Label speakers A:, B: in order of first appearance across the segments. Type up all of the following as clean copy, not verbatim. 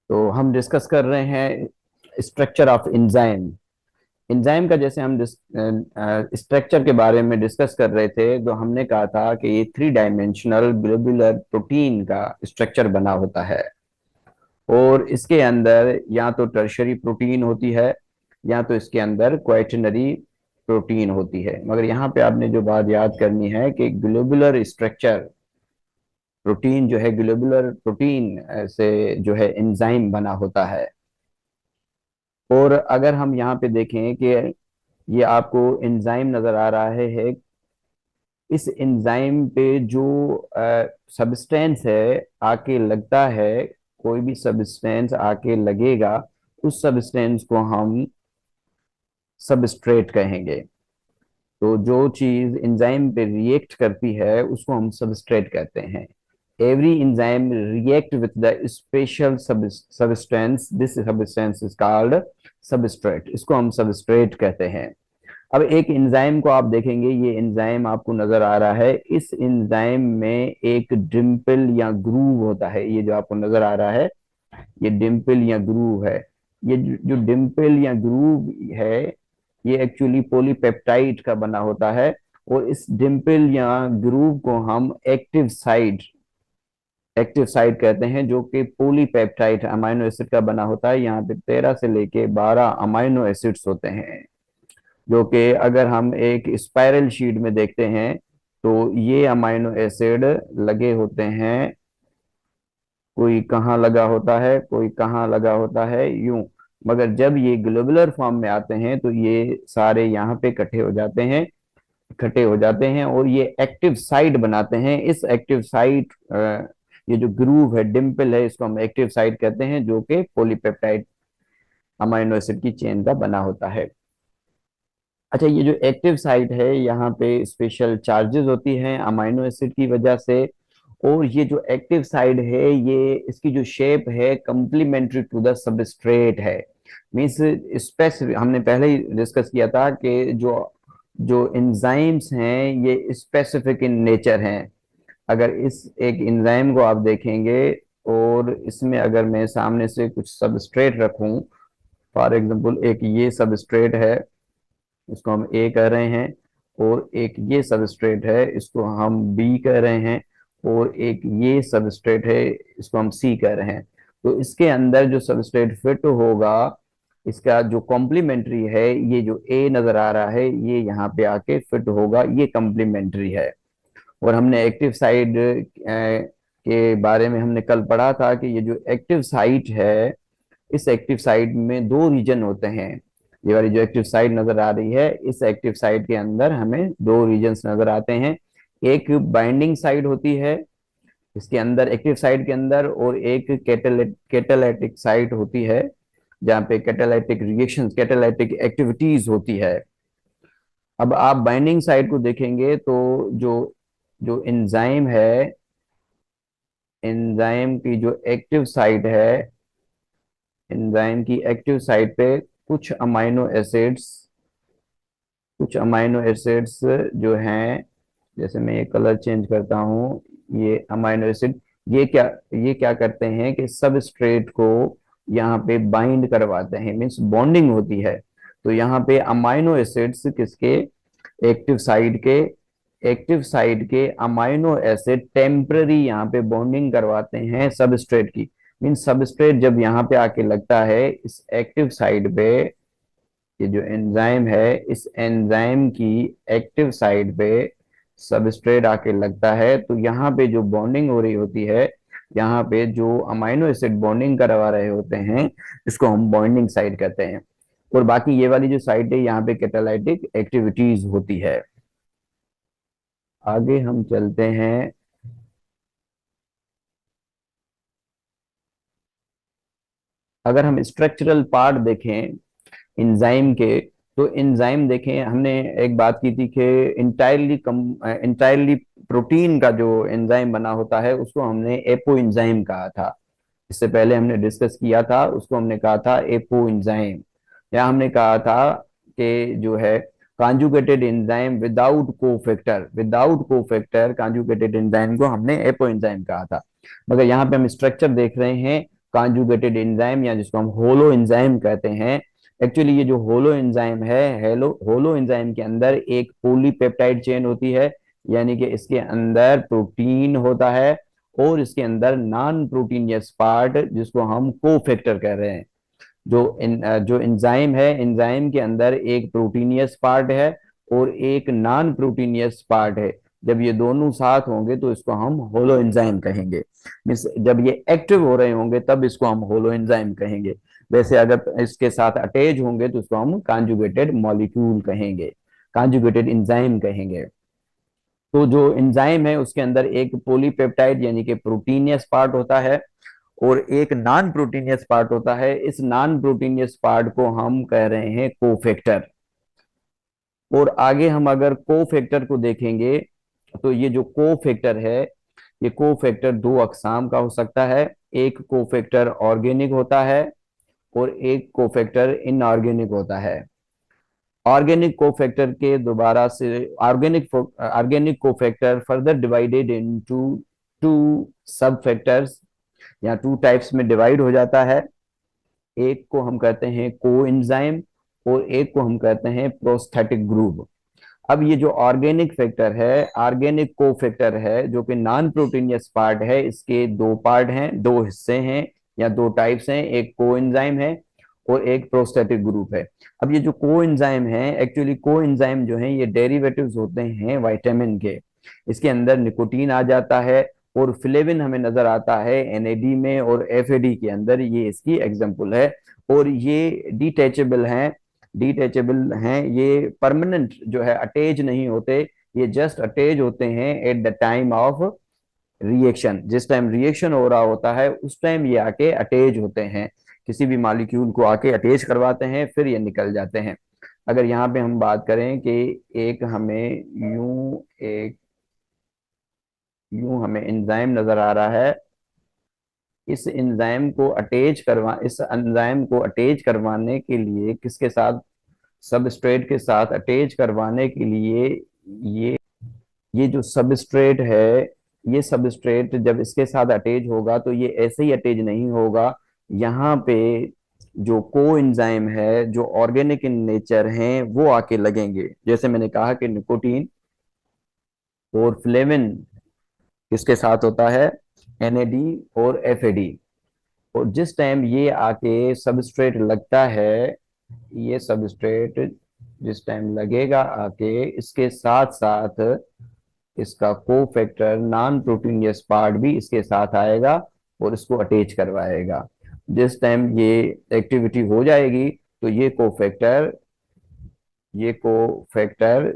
A: तो हम डिस्कस कर रहे हैं स्ट्रक्चर ऑफ एंजाइम। एंजाइम का जैसे हम स्ट्रक्चर के बारे में डिस्कस कर रहे थे, तो हमने कहा था कि ये थ्री डायमेंशनल ग्लोबुलर प्रोटीन का स्ट्रक्चर बना होता है। और इसके अंदर या तो टर्शरी प्रोटीन होती है, या तो इसके अंदर क्वाइटनरी प्रोटीन होती है। मगर यहाँ पे आपने जो बात याद करनी है कि ग्लोबुलर स्ट्रक्चर प्रोटीन जो है, ग्लोबुलर प्रोटीन से जो है एंजाइम बना होता है। और अगर हम यहाँ पे देखें कि ये आपको एंजाइम नजर आ रहा है, इस एंजाइम पे जो सब्सटेंस है आके लगता है, कोई भी सब्सटेंस आके लगेगा, उस सब्सटेंस को हम सबस्ट्रेट कहेंगे। तो जो चीज एंजाइम पे रिएक्ट करती है उसको हम सबस्ट्रेट कहते हैं। Every enzyme react with the special substance, this substance is called substrate, इसको हम सबस्ट्रेट कहते हैं। अब एक एंजाइम को आप देखेंगे, ये एंजाइम आपको नजर आ रहा है, इस एंजाइम में एक डिम्पल या ग्रूव होता है। ये जो आपको नजर आ रहा है, ये डिम्पल या ग्रूव है। ये जो डिम्पल या ग्रूव है, ये एक्चुअली पॉलीपेप्टाइड का बना होता है। और इस डिम्पल या ग्रूव को हम एक्टिव साइट कहते हैं, जो कि पॉलीपेप्टाइड अमाइनो एसिड का बना होता है। यहाँ पे 13 से लेके 12 अमाइनो एसिड्स होते हैं, जो कि अगर हम एक स्पाइरल शीट में देखते हैं तो ये अमाइनो एसिड लगे होते हैं। कोई कहाँ लगा होता है, कोई कहाँ लगा होता है, यूं। मगर जब ये ग्लोबुलर फॉर्म में आते हैं तो ये सारे यहाँ पे इकट्ठे हो जाते हैं, इकट्ठे हो जाते हैं और ये एक्टिव साइट बनाते हैं। इस एक्टिव साइट, ये जो ग्रूव है, डिम्पल है, इसको हम एक्टिव साइट कहते हैं, जो कि पॉलीपेप्टाइड अमाइनो एसिड की चेन का बना होता है। अच्छा, ये जो एक्टिव साइट है, यहाँ पे स्पेशल चार्जेस होती हैं अमाइनो एसिड की वजह से। और ये जो एक्टिव साइड है, ये इसकी जो शेप है कंप्लीमेंट्री टू द सबस्ट्रेट है। मीन्स स्पेसिफिक, हमने पहले ही डिस्कस किया था कि जो जो एंजाइम्स हैं ये स्पेसिफिक इन नेचर हैं। अगर इस एक एंजाइम को आप देखेंगे और इसमें अगर मैं सामने से कुछ सबस्ट्रेट रखूं, फॉर एग्जांपल एक ये सबस्ट्रेट है, इसको हम ए कह रहे हैं। और एक ये सबस्ट्रेट है, इसको हम बी कह रहे हैं। और एक ये सबस्ट्रेट है, इसको हम सी कह रहे हैं। तो इसके अंदर जो सबस्ट्रेट फिट होगा, इसका जो कॉम्प्लीमेंट्री है, ये जो ए नजर आ रहा है, ये यहाँ पे आके फिट होगा, ये कॉम्प्लीमेंट्री है। और हमने एक्टिव साइड के बारे में हमने कल पढ़ा था कि ये जो एक्टिव साइट है, इस एक्टिव साइट में दो रीजन होते हैं। ये वाली जो एक्टिव साइट नजर आ रही है, इस एक्टिव साइट के अंदर हमें दो रीजन्स नजर आते हैं। एक बाइंडिंग साइट होती है इसके अंदर, एक्टिव साइट के अंदर, और एक कैटालिटिक साइट होती है, जहाँ पे कैटालिटिक रिएक्शन, कैटालिटिक एक्टिविटीज होती है। अब आप बाइंडिंग साइट को देखेंगे तो जो जो एंजाइम है, एंजाइम की जो एक्टिव साइट है, एंजाइम की एक्टिव साइट पे कुछ अमाइनो एसिड्स, कुछ अमाइनो एसिड्स जो हैं, जैसे मैं ये कलर चेंज करता हूँ, ये अमाइनो एसिड, ये क्या करते हैं कि सबस्ट्रेट को यहाँ पे बाइंड करवाते हैं, मीन्स बॉन्डिंग होती है। तो यहाँ पे अमाइनो एसिड्स किसके, एक्टिव साइड के, एक्टिव साइड के अमाइनो एसिड टेम्पररी यहाँ पे बॉन्डिंग करवाते हैं सबस्ट्रेट की। मीन्स सबस्ट्रेट जब यहाँ पे आके लगता है इस एक्टिव साइड पे, ये जो एंजाइम है, इस एंजाइम की एक्टिव साइड पे सबस्ट्रेट आके लगता है, तो यहाँ पे जो बॉन्डिंग हो रही होती है, यहाँ पे जो अमाइनो एसिड बॉन्डिंग करवा रहे होते हैं, इसको हम बॉन्डिंग साइट कहते हैं। और बाकी ये वाली जो साइट है, यहाँ पे कैटालाइटिक एक्टिविटीज होती है। आगे हम चलते हैं। अगर हम स्ट्रक्चरल पार्ट देखें एंजाइम के, तो एंजाइम देखें, हमने एक बात की थी कि इंटायरली प्रोटीन का जो एंजाइम बना होता है उसको हमने एपो एंजाइम कहा था। इससे पहले हमने डिस्कस किया था, उसको हमने कहा था एपो एंजाइम। या हमने कहा था कि जो है conjugated enzyme without cofactor conjugated enzyme को हमने एपो एंजाइम कहा था। मगर यहाँ पे हम स्ट्रक्चर देख रहे हैं, कॉन्जुगेटेड एंजाइम, या जिसको हम होलो एंजाइम कहते हैं। एक्चुअली ये जो होलो एंजाइम है, होलो एंजाइम के अंदर एक पॉलीपेप्टाइड चेन होती है, यानी कि इसके अंदर प्रोटीन होता है, और इसके अंदर नॉन प्रोटीनियस पार्ट जिसको हम कोफैक्टर कह रहे हैं। जो एंजाइम है, एंजाइम के अंदर एक प्रोटीनियस पार्ट है और एक नॉन प्रोटीनियस पार्ट है। जब ये दोनों साथ होंगे तो इसको हम होलो एंजाइम कहेंगे। मीन्स जब ये एक्टिव हो रहे होंगे तब इसको हम होलो एंजाइम कहेंगे। वैसे अगर इसके साथ अटैच होंगे तो इसको हम कॉन्जुगेटेड मॉलिक्यूल कहेंगे, कॉन्जुगेटेड एंजाइम कहेंगे। तो जो एंजाइम है उसके अंदर एक पॉलीपेप्टाइड यानी कि प्रोटीनियस पार्ट होता है और एक नॉन प्रोटीनियस पार्ट होता है। इस नॉन प्रोटीनियस पार्ट को हम कह रहे हैं कोफैक्टर। और आगे हम अगर कोफैक्टर को देखेंगे तो ये जो कोफैक्टर है, ये कोफैक्टर दो अकसाम का हो सकता है। एक कोफैक्टर ऑर्गेनिक होता है और एक कोफैक्टर इनऑर्गेनिक होता है। ऑर्गेनिक कोफैक्टर के दोबारा से organic cofactor further divided into two सब फैक्टर्स या टू टाइप्स में डिवाइड हो जाता है। एक को हम कहते हैं कोएंजाइम और एक को हम कहते हैं प्रोस्थेटिक ग्रुप। अब ये जो ऑर्गेनिक फैक्टर है, ऑर्गेनिक कोफैक्टर है, जो कि नॉन प्रोटीनियस पार्ट है, इसके दो पार्ट हैं, दो हिस्से हैं या दो टाइप्स हैं। एक कोएंजाइम है और एक प्रोस्थेटिक ग्रुप है। अब ये जो कोएंजाइम है, एक्चुअली कोएंजाइम जो है ये डेरिवेटिव्स होते हैं विटामिन के। इसके अंदर निकोटीन आ जाता है और फ्लेविन हमें नजर आता है एनएडी में और एफएडी के अंदर, ये इसकी एग्जांपल है। और ये डिटैचेबल हैं, ये परमानेंट जो है अटैच नहीं होते, ये जस्ट अटैच होते हैं at the time of reaction. जिस टाइम रिएक्शन हो रहा होता है उस टाइम ये आके अटैच होते हैं, किसी भी मॉलिक्यूल को आके अटैच करवाते हैं, फिर ये निकल जाते हैं। अगर यहाँ पे हम बात करें कि एक हमें यूं हमें एंजाइम नजर आ रहा है, इस एंजाइम को अटैच करवाने के लिए किसके साथ, सबस्ट्रेट के साथ अटैच करवाने के लिए ये ये जो सबस्ट्रेट है, ये सबस्ट्रेट जब इसके साथ अटैच होगा तो ये ऐसे ही अटैच नहीं होगा। यहाँ पे जो कोएंजाइम है, जो ऑर्गेनिक इन नेचर हैं, वो आके लगेंगे। जैसे मैंने कहा कि निकोटीन और फ्लेविन किसके साथ होता है, एनएडी और एफएडी। और जिस टाइम ये आके सबस्ट्रेट लगता है, ये सबस्ट्रेट जिस टाइम लगेगा आके, इसके साथ साथ इसका कोफैक्टर नॉन प्रोटीनियस पार्ट भी इसके साथ आएगा और इसको अटैच करवाएगा। जिस टाइम ये एक्टिविटी हो जाएगी तो ये कोफैक्टर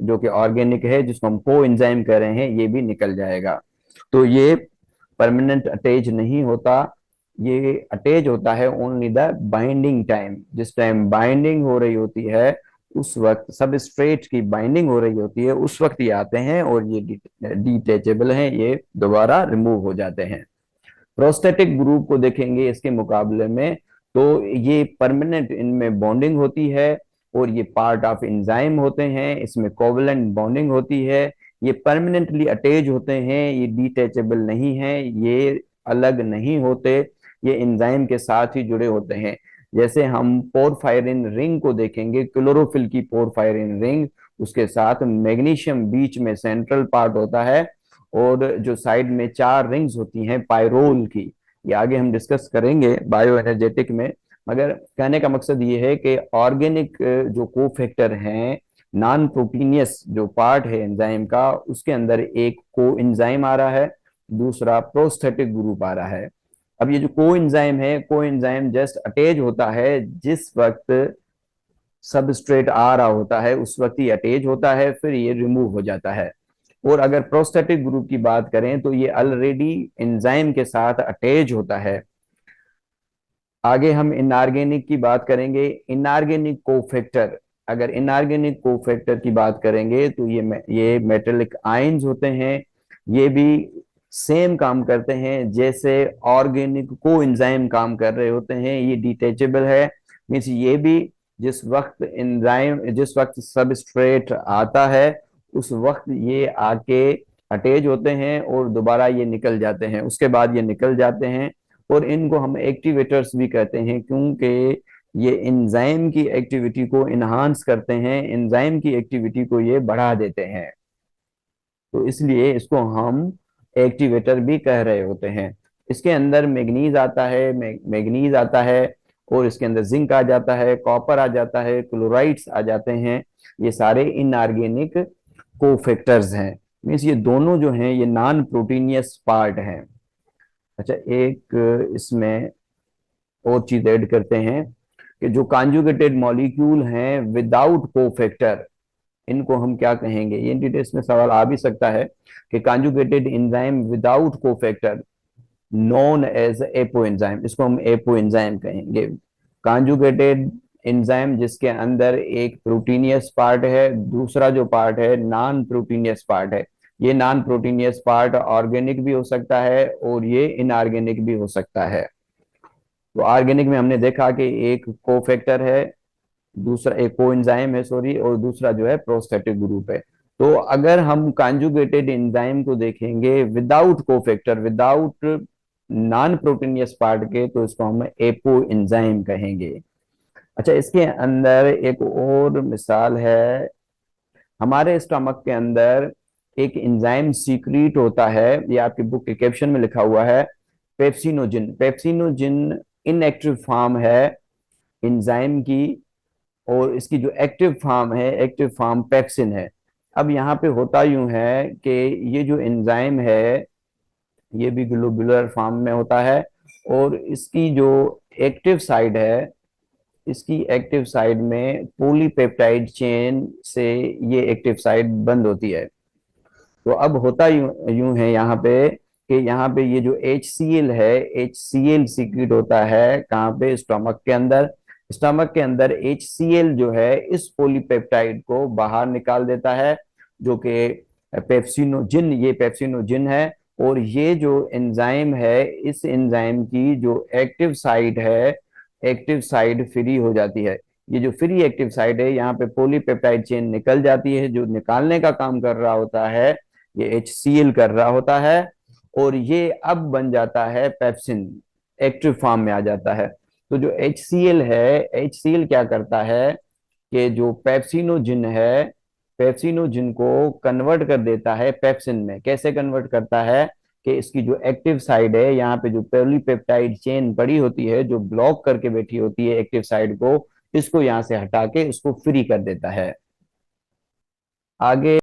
A: जो कि ऑर्गेनिक है, जिसको हम कोएंजाइम कह रहे हैं, ये भी निकल जाएगा। तो ये परमानेंट अटैच नहीं होता, ये अटैच होता है ओनली द बाइंडिंग टाइम। जिस टाइम बाइंडिंग हो रही होती है, उस वक्त सबस्ट्रेट की बाइंडिंग हो रही होती है, उस वक्त ये आते हैं और ये डिटैचेबल हैं, ये दोबारा रिमूव हो जाते हैं। प्रोस्थेटिक ग्रुप को देखेंगे इसके मुकाबले में, तो ये परमानेंट इनमें बॉन्डिंग होती है और ये पार्ट ऑफ एंजाइम होते हैं, इसमें कोवलेंट बॉन्डिंग होती है, ये परमानेंटली अटैच होते हैं, ये डिटैचेबल नहीं है, ये अलग नहीं होते, ये एंजाइम के साथ ही जुड़े होते हैं। जैसे हम पोरफायरिन रिंग को देखेंगे, क्लोरोफिल की पोरफायरिन रिंग, उसके साथ मैग्नीशियम बीच में सेंट्रल पार्ट होता है और जो साइड में चार रिंग्स होती हैं पायरोल की, ये आगे हम डिस्कस करेंगे बायो एनर्जेटिक में। मगर कहने का मकसद ये है कि ऑर्गेनिक जो कोफैक्टर हैं, नॉन प्रोटीनियस जो पार्ट है एंजाइम का, उसके अंदर एक कोएंजाइम आ रहा है, दूसरा प्रोस्थेटिक ग्रुप आ रहा है। अब ये जो कोएंजाइम है, कोएंजाइम जस्ट अटैच होता है जिस वक्त सबस्ट्रेट आ रहा होता है, उस वक्त ही अटैच होता है, फिर ये रिमूव हो जाता है। और अगर प्रोस्थेटिक ग्रुप की बात करें तो ये ऑलरेडी एंजाइम के साथ अटैच होता है। आगे हम इनऑर्गेनिक की बात करेंगे, इनऑर्गेनिक कोफैक्टर। अगर इनऑर्गेनिक कोफैक्टर की बात करेंगे तो ये मेटेलिक आयंस होते हैं, ये भी सेम काम करते हैं जैसे ऑर्गेनिक कोएंजाइम काम कर रहे होते हैं। ये डिटैचेबल है, मीन्स ये भी जिस वक्त सबस्ट्रेट आता है उस वक्त ये आके अटैच होते हैं और दोबारा ये निकल जाते हैं, उसके बाद ये निकल जाते हैं और इनको हम एक्टिवेटर्स भी कहते हैं, क्योंकि ये एंजाइम की एक्टिविटी को इनहांस करते हैं, एंजाइम की एक्टिविटी को ये बढ़ा देते हैं। तो इसलिए इसको हम एक्टिवेटर भी कह रहे होते हैं। इसके अंदर मैग्नीज आता है, मैग्नीज आता है, और इसके अंदर जिंक आ जाता है, कॉपर आ जाता है, क्लोराइड्स आ जाते हैं। ये सारे इनऑर्गेनिक कोफैक्टर्स हैं। मीन्स ये दोनों जो हैं ये नॉन प्रोटीनियस पार्ट हैं। अच्छा, एक इसमें और चीज ऐड करते हैं कि जो कॉन्जुगेटेड मॉलिक्यूल हैं विदाउट कोफैक्टर, इनको हम क्या कहेंगे? ये टेस्ट में सवाल आ भी सकता है कि conjugated enzyme without cofactor known as apo enzyme, इसको हम एपो एंजाइम कहेंगे। कॉन्जुगेटेड एंजाइम जिसके अंदर एक प्रोटीनियस पार्ट है, दूसरा जो पार्ट है नॉन प्रोटीनियस पार्ट है। ये नॉन प्रोटीनियस पार्ट ऑर्गेनिक भी हो सकता है और ये इनऑर्गेनिक भी हो सकता है। तो ऑर्गेनिक में हमने देखा कि एक कोफैक्टर है, दूसरा एक कोएंजाइम है सॉरी, और दूसरा जो है प्रोस्टेटिक ग्रुप है। तो अगर हम कॉन्जुगेटेड एंजाइम को देखेंगे without cofactor, without non proteinaceous part के, तो इसको हम एपो एंजाइम कहेंगे। अच्छा, इसके अंदर एक और मिसाल है। हमारे स्टमक के अंदर एक एंजाइम सीक्रेट होता है, ये आपकी बुक के कैप्शन में लिखा हुआ है, पेप्सिनोजिन। पेप्सिनोजिन इनएक्टिव फॉर्म है एंजाइम की, और इसकी जो एक्टिव फॉर्म है, एक्टिव फॉर्म पेप्सिन है। अब यहाँ पे होता यूं है कि ये जो एंजाइम है ये भी ग्लोबुलर फॉर्म में होता है, और इसकी जो एक्टिव साइड है, इसकी एक्टिव साइड में पॉलीपेप्टाइड चेन से ये एक्टिव साइड बंद होती है। तो अब होता यूं यूं है यहाँ पे कि यहाँ पे ये जो HCl है, HCl सीक्रेट होता है कहाँ पे? स्टमक के अंदर। स्टमक के अंदर HCl जो है इस पॉलीपेप्टाइड को बाहर निकाल देता है, जो कि पेप्सिनोजिन, ये पेप्सिनोजिन है। और ये जो एंजाइम है, इस एंजाइम की जो एक्टिव साइट है, एक्टिव साइड फ्री हो जाती है। ये जो फ्री एक्टिव साइट है, यहाँ पे पॉलीपेप्टाइड चेन निकल जाती है। जो निकालने का काम कर रहा होता है ये HCl कर रहा होता है, और ये अब बन जाता है पेप्सिन, एक्टिव फॉर्म में आ जाता है। तो जो HCl है, HCl क्या करता है कि जो पेप्सिनोजिन है, पेप्सिनोजिन को कन्वर्ट कर देता है पेप्सिन में। कैसे कन्वर्ट करता है कि इसकी जो एक्टिव साइड है, यहाँ पे जो पॉलीपेप्टाइड चेन पड़ी होती है जो ब्लॉक करके बैठी होती है एक्टिव साइड को, इसको यहाँ से हटा के इसको फ्री कर देता है। आगे